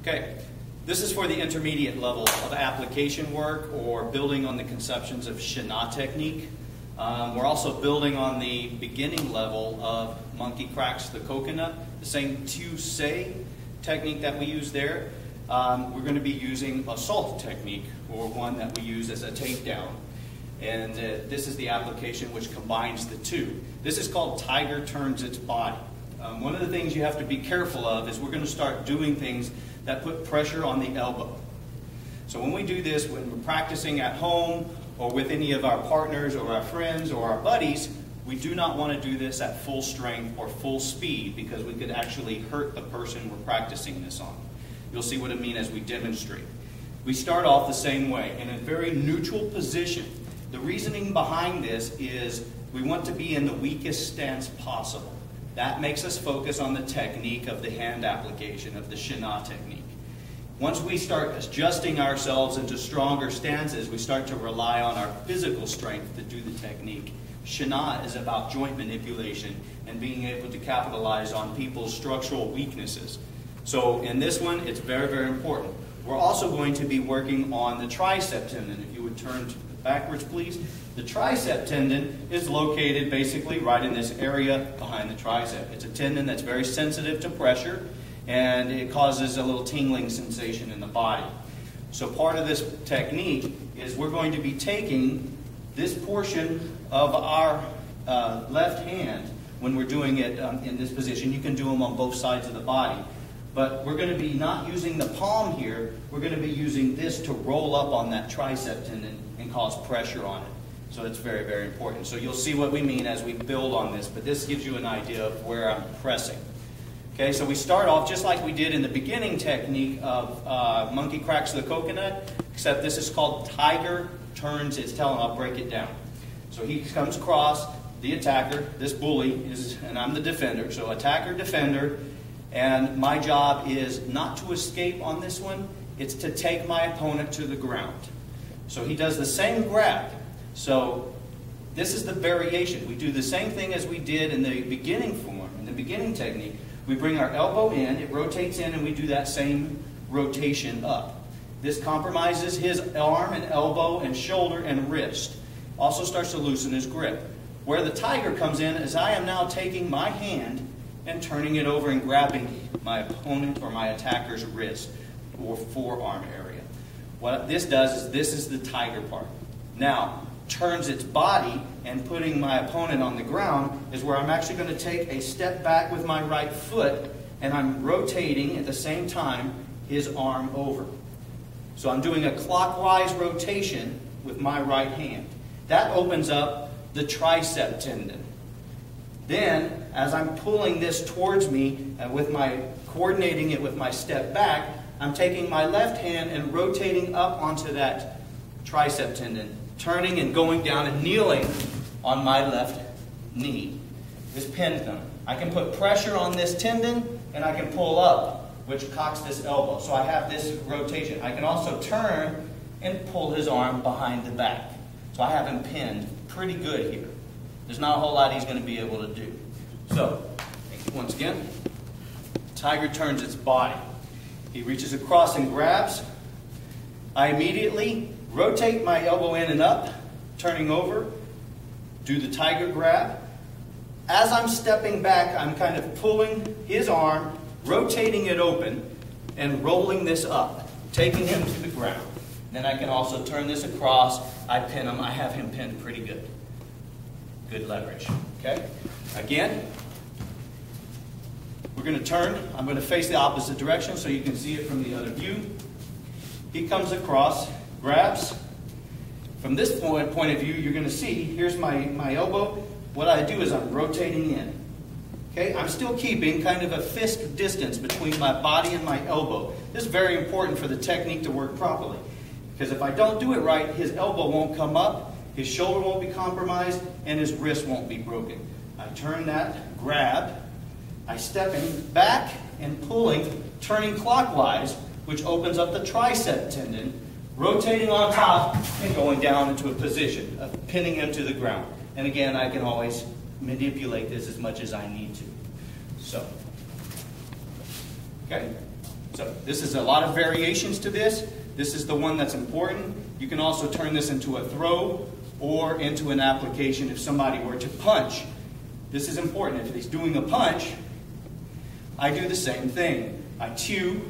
Okay, this is for the intermediate level of application work or building on the conceptions of Shinah technique. We're also building on the beginning level of Monkey Cracks the Coconut, the same Tu Sei technique that we use there. We're going to be using assault technique, or one that we use as a takedown. And this is the application which combines the two. This is called Tiger Turns Its Body. One of the things you have to be careful of is we're going to start doing things that put pressure on the elbow. So when we do this, when we're practicing at home or with any of our partners or our friends or our buddies, we do not want to do this at full strength or full speed because we could actually hurt the person we're practicing this on. You'll see what I mean as we demonstrate. We start off the same way, in a very neutral position. The reasoning behind this is we want to be in the weakest stance possible. That makes us focus on the technique of the hand application, of the Shinah technique. Once we start adjusting ourselves into stronger stances, we start to rely on our physical strength to do the technique. Shinah is about joint manipulation and being able to capitalize on people's structural weaknesses. So in this one, it's very, very important. We're also going to be working on the tricep tendon. If you would turn backwards, please. The tricep tendon is located basically right in this area behind the tricep. It's a tendon that's very sensitive to pressure, and it causes a little tingling sensation in the body. So part of this technique is we're going to be taking this portion of our left hand when we're doing it in this position. You can do them on both sides of the body. But we're going to be not using the palm here. We're going to be using this to roll up on that tricep tendon and cause pressure on it. So it's very, very important. So you'll see what we mean as we build on this, but this gives you an idea of where I'm pressing. Okay, so we start off just like we did in the beginning technique of Monkey Cracks the Coconut, except this is called Tiger Turns Its Tail, and I'll break it down. So he comes across, the attacker, this bully, and I'm the defender. So attacker, defender, and my job is not to escape on this one, it's to take my opponent to the ground. So he does the same grab. So this is the variation. We do the same thing as we did in the beginning form, in the beginning technique. We bring our elbow in, it rotates in, and we do that same rotation up. This compromises his arm and elbow and shoulder and wrist. Also starts to loosen his grip. Where the tiger comes in is I am now taking my hand and turning it over and grabbing my opponent or my attacker's wrist or forearm area. What this does is this is the tiger part. Now, turns its body and putting my opponent on the ground is where I'm actually going to take a step back with my right foot and I'm rotating at the same time his arm over. So I'm doing a clockwise rotation with my right hand. That opens up the tricep tendon. Then, as I'm pulling this towards me coordinating it with my step back, I'm taking my left hand and rotating up onto that tricep tendon, turning and going down and kneeling on my left knee. This pins them. I can put pressure on this tendon and I can pull up, which cocks this elbow. So I have this rotation. I can also turn and pull his arm behind the back. So I have him pinned pretty good here. There's not a whole lot he's going to be able to do. So, once again, tiger turns its body. He reaches across and grabs. I immediately rotate my elbow in and up, turning over, do the tiger grab. As I'm stepping back, I'm kind of pulling his arm, rotating it open, and rolling this up, taking him to the ground. Then I can also turn this across. I pin him. I have him pinned pretty good. Good leverage. Okay? Again, we're going to turn. I'm going to face the opposite direction so you can see it from the other view. He comes across, grabs. From this point of view, you're going to see, here's my elbow. What I do is I'm rotating in. Okay? I'm still keeping kind of a fist distance between my body and my elbow. This is very important for the technique to work properly. Because if I don't do it right, his elbow won't come up, his shoulder won't be compromised, and his wrist won't be broken. I turn that, grab, I step in back and pulling, turning clockwise, which opens up the tricep tendon, rotating on top and going down into a position of pinning him to the ground. And again, I can always manipulate this as much as I need to. So, okay. So this is a lot of variations to this. This is the one that's important. You can also turn this into a throw or into an application if somebody were to punch. This is important. If he's doing a punch, I do the same thing. I cue,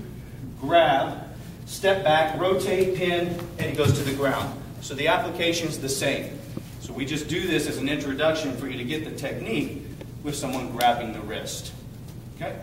grab, step back, rotate, pin, and he goes to the ground. So the application is the same. So we just do this as an introduction for you to get the technique with someone grabbing the wrist. Okay?